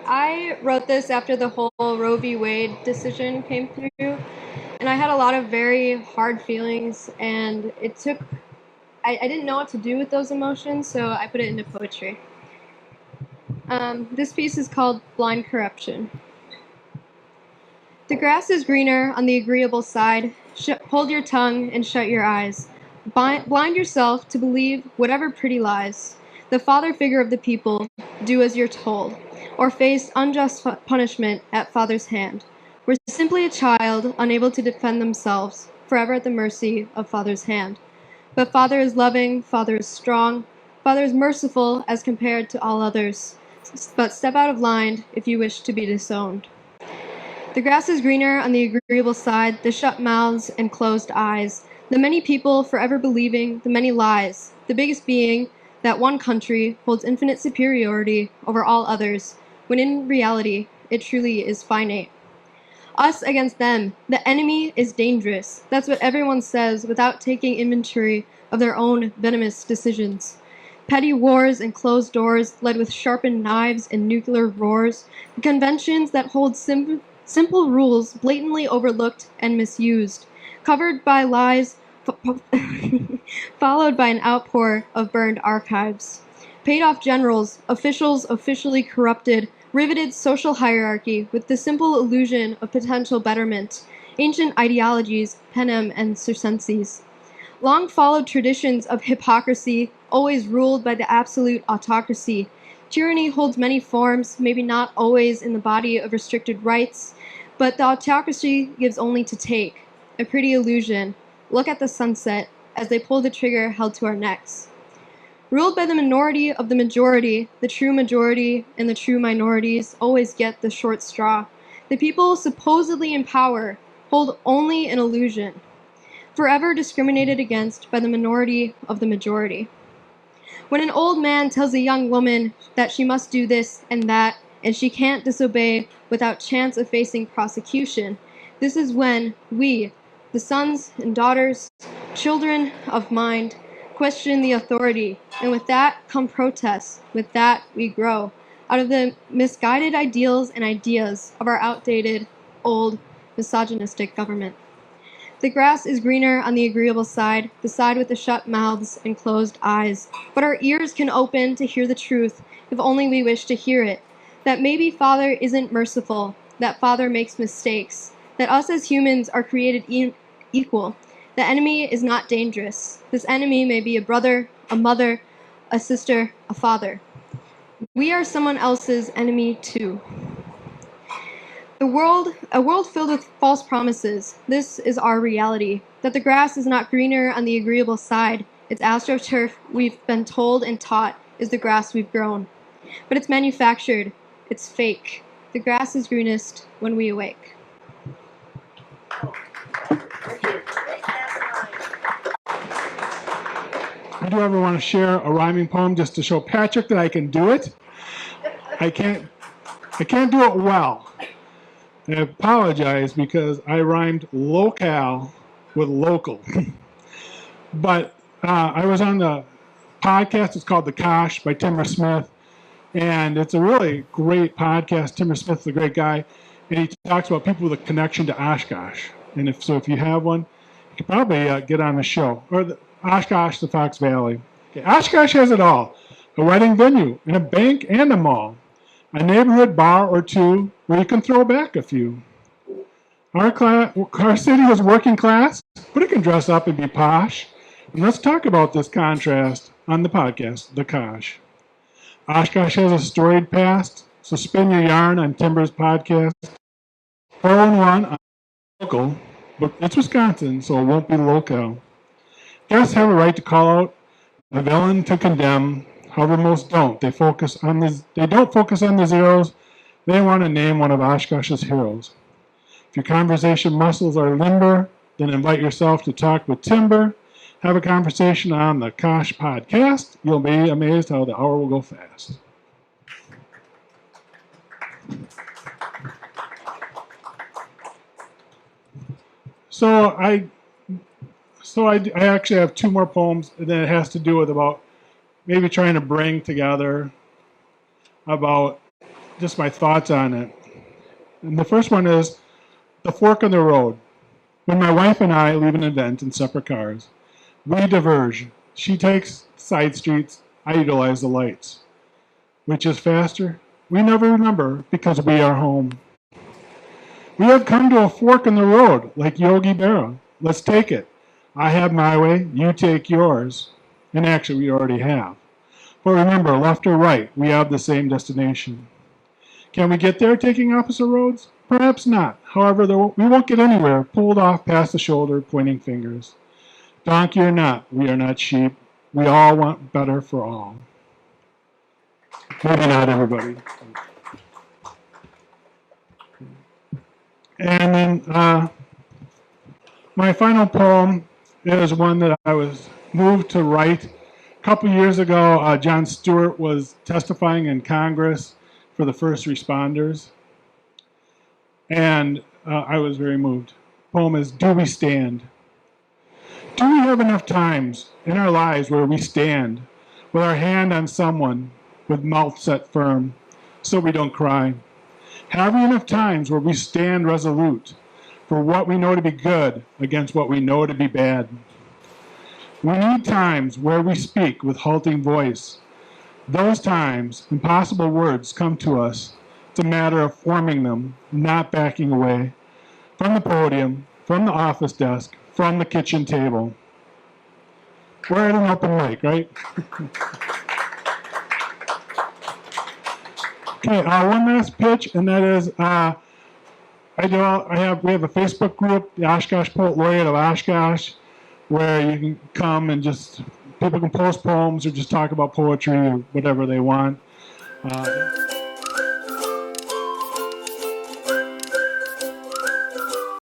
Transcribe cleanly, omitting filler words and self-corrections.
I wrote this after the whole Roe v. Wade decision came through, and I had a lot of very hard feelings, and I didn't know what to do with those emotions, so I put it into poetry. This piece is called Blind Corruption. The grass is greener on the agreeable side. Hold your tongue and shut your eyes. Blind yourself to believe whatever pretty lies. The father figure of the people, do as you're told, or face unjust punishment at father's hand. We're simply a child, unable to defend themselves, forever at the mercy of father's hand. But father is loving, father is strong, father is merciful as compared to all others. But step out of line if you wish to be disowned. The grass is greener on the agreeable side, the shut mouths and closed eyes, the many people forever believing the many lies, the biggest being that one country holds infinite superiority over all others, when in reality it truly is finite. Us against them, the enemy is dangerous. That's what everyone says without taking inventory of their own venomous decisions. Petty wars and closed doors led with sharpened knives and nuclear roars, the conventions that hold simple rules blatantly overlooked and misused, covered by lies, followed by an outpour of burned archives. Paid off generals, officials officially corrupted, riveted social hierarchy with the simple illusion of potential betterment, ancient ideologies, panem and circenses. Long followed traditions of hypocrisy, always ruled by the absolute autocracy. Tyranny holds many forms, maybe not always in the body of restricted rights, but the autocracy gives only to take. A pretty illusion. Look at the sunset as they pull the trigger held to our necks. Ruled by the minority of the majority, the true majority and the true minorities always get the short straw. The people supposedly in power hold only an illusion, forever discriminated against by the minority of the majority. When an old man tells a young woman that she must do this and that, and she can't disobey without chance of facing prosecution, this is when we, the sons and daughters, children of mind, question the authority, and with that come protests. With that we grow out of the misguided ideals and ideas of our outdated, old, misogynistic government. The grass is greener on the agreeable side, the side with the shut mouths and closed eyes. But our ears can open to hear the truth, if only we wish to hear it. That maybe Father isn't merciful, that Father makes mistakes, that us as humans are created equal. The enemy is not dangerous. This enemy may be a brother, a mother, a sister, a father. We are someone else's enemy too. A world filled with false promises. This is our reality. That the grass is not greener on the agreeable side. It's astroturf we've been told and taught is the grass we've grown. But it's manufactured. It's fake. The grass is greenest when we awake. I do ever want to share a rhyming poem just to show Patrick that I can do it. I can't do it well. I apologize because I rhymed locale with local. But I was on the podcast. It's called The Kosh by Timmer Smith. And it's a really great podcast. Timmer Smith's a great guy. And he talks about people with a connection to Oshkosh. And if you have one, you could probably get on the show. Or Oshkosh, the Fox Valley. Okay, Oshkosh has it all. A wedding venue, and a bank, and a mall. A neighborhood bar or two where you can throw back a few. Our city is working class, but it can dress up and be posh. And let's talk about this contrast on the podcast, The Kosh. Oshkosh has a storied past, so spin your yarn on Timber's podcast. 411 on local, but it's Wisconsin, so it won't be local. Guests have a right to call out a villain to condemn. However, most don't. They don't focus on the zeros. They want to name one of Oshkosh's heroes. If your conversation muscles are limber, then invite yourself to talk with Timber. Have a conversation on the Kosh podcast. You'll be amazed how the hour will go fast. So I actually have two more poems, and then it has to do with about maybe trying to bring together about just my thoughts on it. And the first one is the fork in the road. When my wife and I leave an event in separate cars, we diverge. She takes side streets, I utilize the lights. Which is faster? We never remember because we are home. We have come to a fork in the road, like Yogi Berra. Let's take it. I have my way, you take yours. And actually, we already have. But remember, left or right, we have the same destination. Can we get there taking opposite roads? Perhaps not. However, we won't get anywhere pulled off past the shoulder, pointing fingers. Donkey or not, we are not sheep. We all want better for all. Maybe not everybody. And then my final poem is one that I was moved to write. A couple years ago, Jon Stewart was testifying in Congress for the first responders. And I was very moved. The poem is, Do We Stand? Do we have enough times in our lives where we stand with our hand on someone with mouth set firm so we don't cry? Have we enough times where we stand resolute for what we know to be good against what we know to be bad? We need times where we speak with halting voice. Those times, impossible words come to us. It's a matter of forming them, not backing away. From the podium, from the office desk, from the kitchen table. We're at an open mic, right? Okay, one last pitch, and that is, we have a Facebook group, the Oshkosh Poet Laureate of Oshkosh, where you can come and just, people can post poems or just talk about poetry or whatever they want.